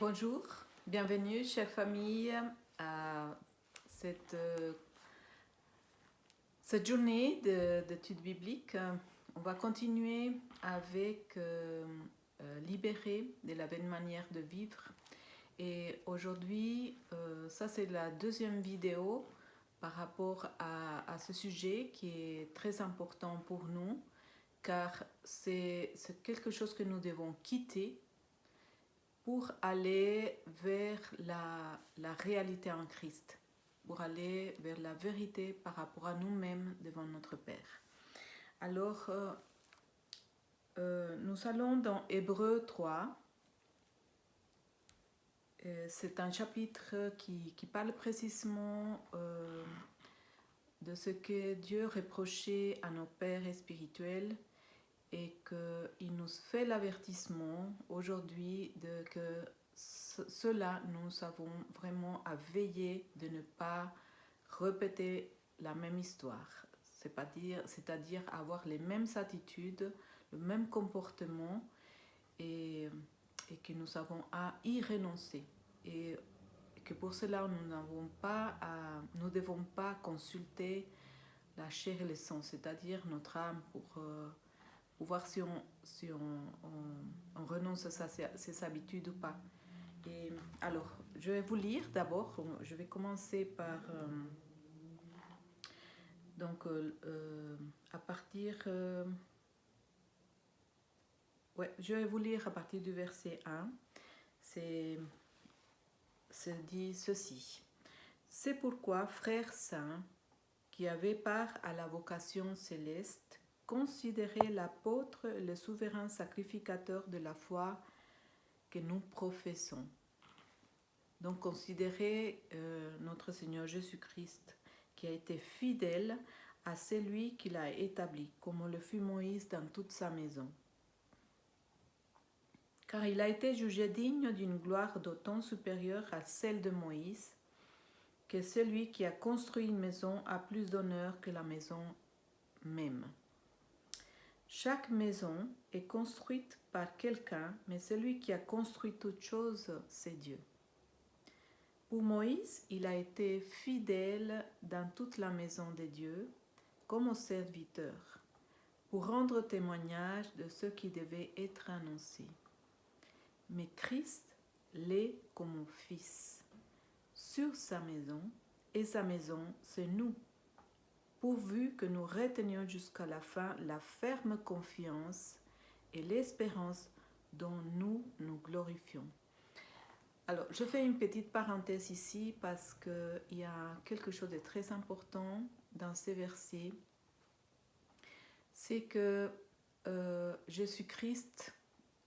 Bonjour, bienvenue chère famille à cette journée d'études bibliques. On va continuer avec libérer de la bonne manière de vivre. Et aujourd'hui, ça c'est la deuxième vidéo par rapport à ce sujet qui est très important pour nous, car c'est quelque chose que nous devons quitter pour aller vers la réalité en Christ, pour aller vers la vérité par rapport à nous-mêmes devant notre Père. Alors, nous allons dans Hébreux 3. C'est un chapitre qui parle précisément de ce que Dieu reprochait à nos pères spirituels et qu'il nous fait l'avertissement aujourd'hui de que cela, nous avons vraiment à veiller de ne pas répéter la même histoire, c'est-à-dire avoir les mêmes attitudes, le même comportement et que nous avons à y renoncer. Et que pour cela, nous ne devons pas consulter la chair et le sang, c'est-à-dire notre âme pour voir si on renonce à ses habitudes ou pas. Et alors, je vais vous lire d'abord. Je vais commencer par à partir je vais vous lire à partir du verset 1. C'est dit ceci: C'est pourquoi, frères saints, qui avaient part à la vocation céleste, considérez l'apôtre, le souverain sacrificateur de la foi que nous professons. Donc considérez notre Seigneur Jésus-Christ, qui a été fidèle à celui qui l'a établi, comme le fut Moïse dans toute sa maison. Car il a été jugé digne d'une gloire d'autant supérieure à celle de Moïse, que celui qui a construit une maison a plus d'honneur que la maison même. Chaque maison est construite par quelqu'un, mais celui qui a construit toute chose, c'est Dieu. Pour Moïse, il a été fidèle dans toute la maison de Dieu, comme au serviteur, pour rendre témoignage de ce qui devait être annoncé. Mais Christ l'est comme fils sur sa maison, et sa maison, c'est nous, pourvu que nous retenions jusqu'à la fin la ferme confiance et l'espérance dont nous nous glorifions. Alors, je fais une petite parenthèse ici parce qu'il y a quelque chose de très important dans ces versets. C'est que Jésus-Christ,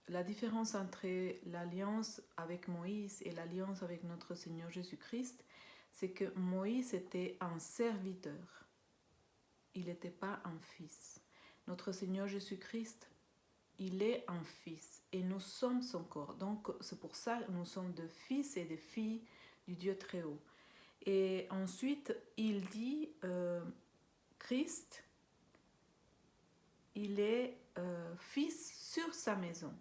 la différence entre l'alliance avec Moïse et l'alliance avec notre Seigneur Jésus-Christ, c'est que Moïse était un serviteur. Il n'était pas un fils. Notre Seigneur Jésus-Christ, il est un fils et nous sommes son corps. Donc c'est pour ça que nous sommes des fils et des filles du Dieu très haut. Et ensuite, il dit, Christ, il est fils sur sa maison.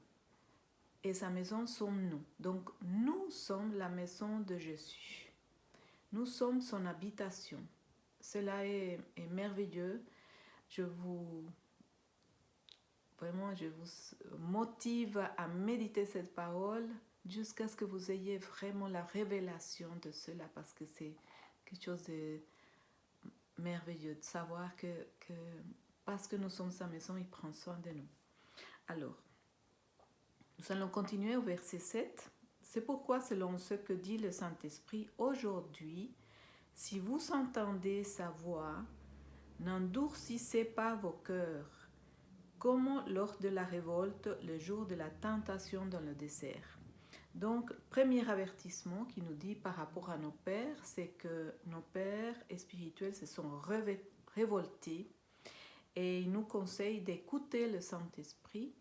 Et sa maison sommes nous. Donc nous sommes la maison de Jésus. Nous sommes son habitation. Cela est merveilleux. Je vous motive à méditer cette parole jusqu'à ce que vous ayez vraiment la révélation de cela, parce que c'est quelque chose de merveilleux de savoir que parce que nous sommes sa maison, il prend soin de nous. Alors, nous allons continuer au verset 7. C'est pourquoi, selon ce que dit le Saint-Esprit, aujourd'hui, si vous entendez sa voix, n'endurcissez pas vos cœurs, comme lors de la révolte, le jour de la tentation dans le désert. Donc, premier avertissement qui nous dit par rapport à nos pères, c'est que nos pères spirituels se sont révoltés et ils nous conseillent d'écouter le Saint-Esprit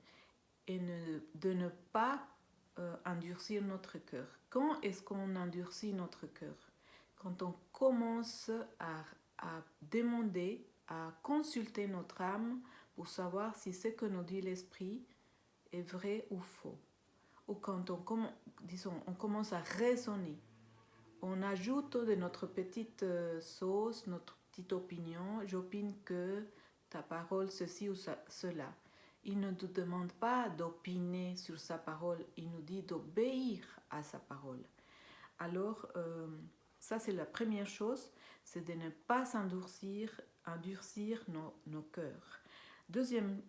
et de ne pas endurcir notre cœur. Quand est-ce qu'on endurcit notre cœur? Quand on commence à demander, à consulter notre âme pour savoir si ce que nous dit l'Esprit est vrai ou faux. ou quand on commence à raisonner, on ajoute de notre petite sauce, notre petite opinion. J'opine que ta parole, ceci ou cela. Il ne nous demande pas d'opiner sur sa parole, il nous dit d'obéir à sa parole. Alors, ça c'est la première chose, c'est de ne pas endurcir nos cœurs. Deuxième,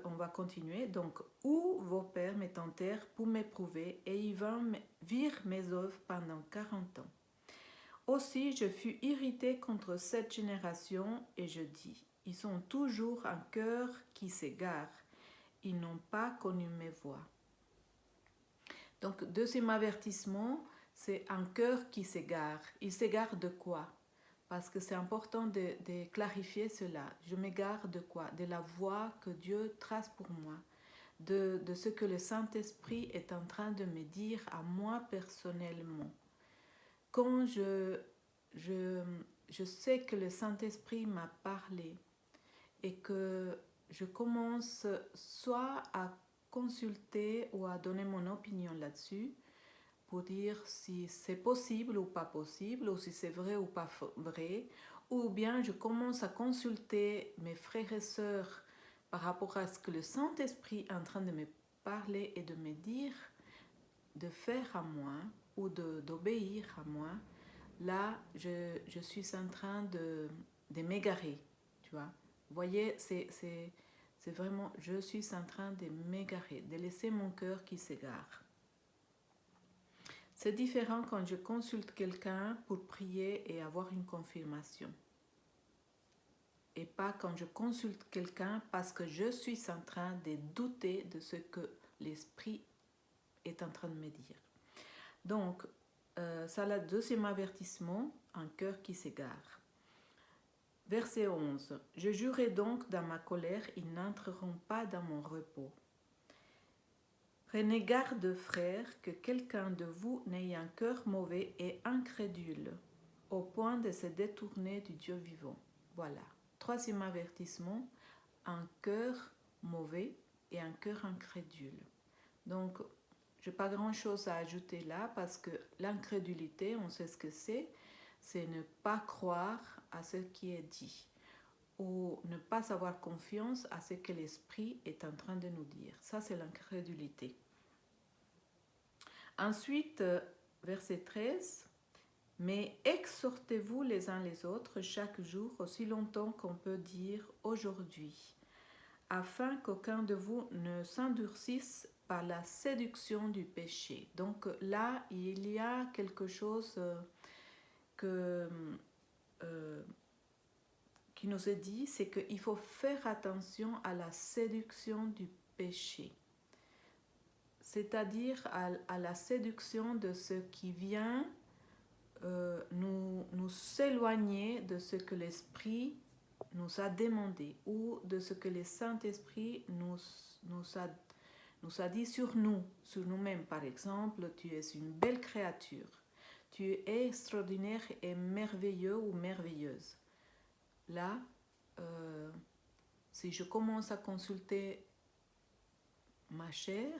on va continuer. Donc, où vos pères me tentèrent pour m'éprouver, et ils virent mes œuvres pendant 40 ans. Aussi, je fus irrité contre cette génération, et je dis, ils ont toujours un cœur qui s'égare. Ils n'ont pas connu mes voies. Donc, deuxième avertissement, c'est un cœur qui s'égare. Il s'égare de quoi? Parce que c'est important de clarifier cela. Je m'égare de quoi? De la voie que Dieu trace pour moi, de ce que le Saint-Esprit est en train de me dire à moi personnellement. Quand je sais que le Saint-Esprit m'a parlé et que je commence soit à consulter ou à donner mon opinion là-dessus pour dire si c'est possible ou pas possible, ou si c'est vrai ou pas vrai, ou bien je commence à consulter mes frères et sœurs par rapport à ce que le Saint-Esprit est en train de me parler et de me dire de faire à moi ou d'obéir à moi. Là, je suis en train de m'égarer, tu vois. Vous voyez, c'est vraiment, je suis en train de m'égarer, de laisser mon cœur qui s'égare. C'est différent quand je consulte quelqu'un pour prier et avoir une confirmation. Et pas quand je consulte quelqu'un parce que je suis en train de douter de ce que l'Esprit est en train de me dire. Donc, ça, le deuxième avertissement, un cœur qui s'égare. Verset 11. Je jurai donc dans ma colère, ils n'entreront pas dans mon repos. Prenez garde, frères, que quelqu'un de vous n'ait un cœur mauvais et incrédule, au point de se détourner du Dieu vivant. Voilà. Troisième avertissement, un cœur mauvais et un cœur incrédule. Donc, je n'ai pas grand-chose à ajouter là parce que l'incrédulité, on sait ce que c'est ne pas croire à ce qui est dit ou ne pas avoir confiance à ce que l'Esprit est en train de nous dire. Ça, c'est l'incrédulité. Ensuite, verset 13, « Mais exhortez-vous les uns les autres chaque jour aussi longtemps qu'on peut dire aujourd'hui, afin qu'aucun de vous ne s'endurcisse par la séduction du péché. » Donc là, il y a quelque chose qui nous est dit, c'est qu'il faut faire attention à la séduction du péché. C'est-à-dire à la séduction de ce qui vient nous s'éloigner de ce que l'Esprit nous a demandé ou de ce que le Saint-Esprit nous a dit sur nous-mêmes. Par exemple, tu es une belle créature, tu es extraordinaire et merveilleux ou merveilleuse. Là, si je commence à consulter ma chair,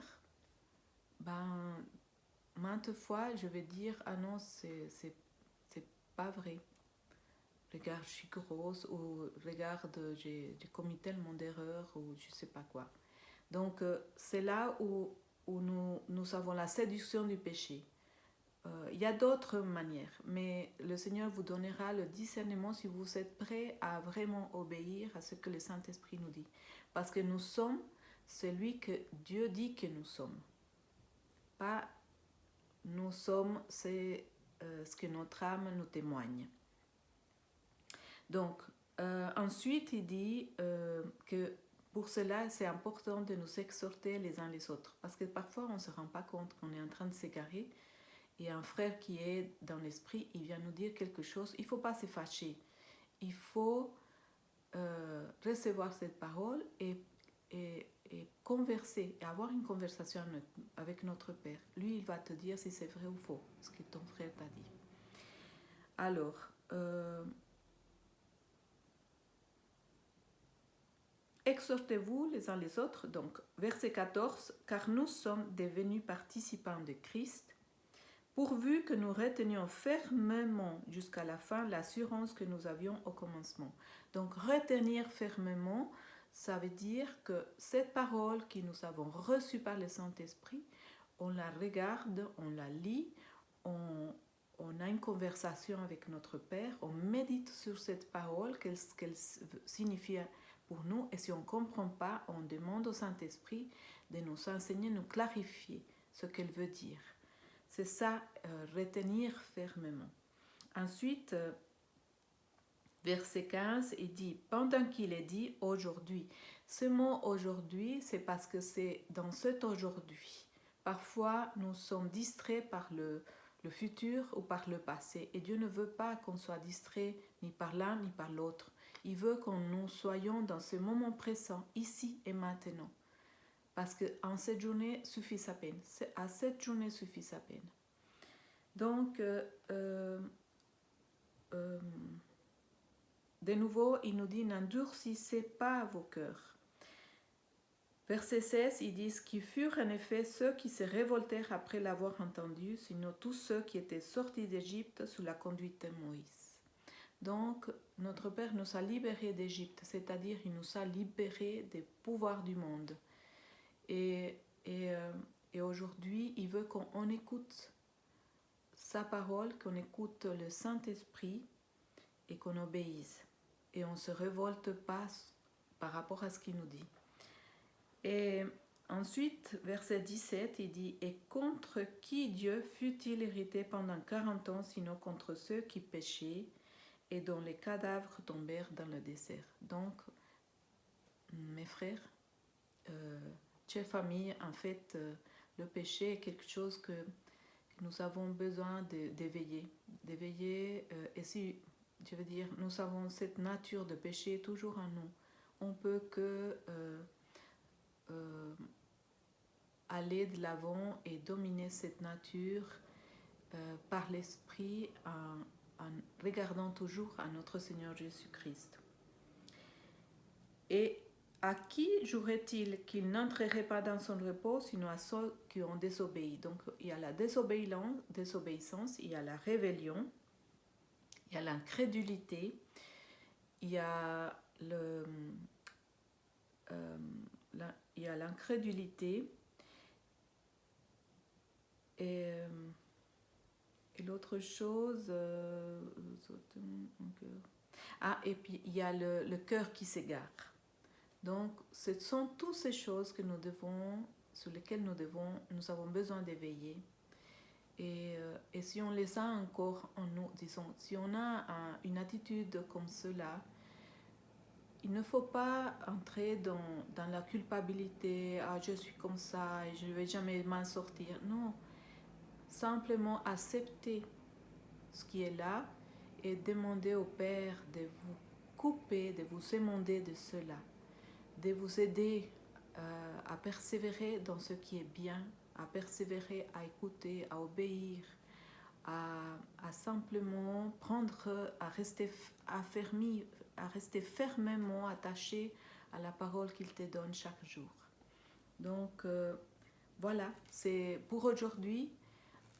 maintes fois, je vais dire, ah non, c'est pas vrai. Regarde, je suis grosse, ou regarde, j'ai commis tellement d'erreurs, ou je sais pas quoi. Donc, c'est là où nous avons la séduction du péché. Il y a d'autres manières, mais le Seigneur vous donnera le discernement si vous êtes prêts à vraiment obéir à ce que le Saint-Esprit nous dit. Parce que nous sommes celui que Dieu dit que nous sommes. Pas nous sommes, c'est ce que notre âme nous témoigne. Donc, ensuite, il dit que pour cela, c'est important de nous exhorter les uns les autres. Parce que parfois, on ne se rend pas compte qu'on est en train de s'égarer. Et un frère qui est dans l'esprit, il vient nous dire quelque chose. Il ne faut pas se fâcher. Il faut recevoir cette parole et converser, et avoir une conversation avec notre Père. Lui, il va te dire si c'est vrai ou faux, ce que ton frère t'a dit. Alors, exhortez-vous les uns les autres. Donc, verset 14, car nous sommes devenus participants de Christ, pourvu que nous retenions fermement jusqu'à la fin l'assurance que nous avions au commencement. Donc, retenir fermement, ça veut dire que cette parole que nous avons reçue par le Saint-Esprit, on la regarde, on la lit, on a une conversation avec notre Père, on médite sur cette parole, ce qu'elle signifie pour nous, et si on ne comprend pas, on demande au Saint-Esprit de nous enseigner, nous clarifier ce qu'elle veut dire. C'est ça, retenir fermement. Ensuite, verset 15, il dit, pendant qu'il est dit aujourd'hui. Ce mot aujourd'hui, c'est parce que c'est dans cet aujourd'hui. Parfois, nous sommes distraits par le futur ou par le passé. Et Dieu ne veut pas qu'on soit distrait ni par l'un ni par l'autre. Il veut que nous soyons dans ce moment présent, ici et maintenant. Parce qu'en cette journée suffit sa peine. À cette journée suffit sa peine. Donc, de nouveau, il nous dit, n'endurcissez pas vos cœurs. Verset 16, ils disent, qui furent en effet ceux qui se révoltèrent après l'avoir entendu, sinon tous ceux qui étaient sortis d'Égypte sous la conduite de Moïse. Donc, notre Père nous a libérés d'Égypte, c'est-à-dire il nous a libérés des pouvoirs du monde. Et aujourd'hui, il veut qu'on écoute sa parole, qu'on écoute le Saint-Esprit et qu'on obéisse. Et on ne se révolte pas par rapport à ce qu'il nous dit. Et ensuite, verset 17, il dit « Et contre qui Dieu fut-il irrité pendant 40 ans, sinon contre ceux qui péchaient et dont les cadavres tombèrent dans le désert ?» Donc, mes frères, chère famille, en fait, le péché est quelque chose que nous avons besoin d'éveiller. Et si, je veux dire, nous avons cette nature de péché toujours en nous. On peut que aller de l'avant et dominer cette nature par l'Esprit en regardant toujours à notre Seigneur Jésus-Christ. Et à qui jouerait-il qu'il n'entrerait pas dans son repos, sinon à ceux qui ont désobéi? Donc il y a la désobéissance, il y a la rébellion, il y a l'incrédulité, il y a l'incrédulité et l'autre chose, et puis il y a le cœur qui s'égare. Donc, ce sont toutes ces choses que sur lesquelles nous avons besoin d'éveiller. Et si on les a encore en nous, disons, si on a une attitude comme cela, il ne faut pas entrer dans la culpabilité, « Ah, je suis comme ça et je ne vais jamais m'en sortir ». Non, simplement accepter ce qui est là et demander au Père de vous couper, de vous émonder de cela, de vous aider à persévérer dans ce qui est bien, à persévérer, à écouter, à obéir, à simplement à rester fermement attaché à la parole qu'il te donne chaque jour. Donc voilà, c'est pour aujourd'hui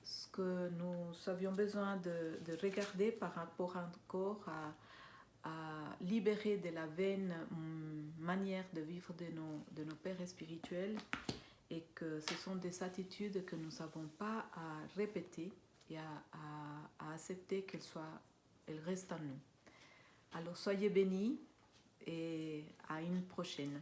ce que nous avions besoin de regarder par rapport encore à libérer de la vaine manière de vivre de nos pères spirituels, et que ce sont des attitudes que nous n'avons pas à répéter et à accepter qu'elles restent en nous. Alors soyez bénis et à une prochaine.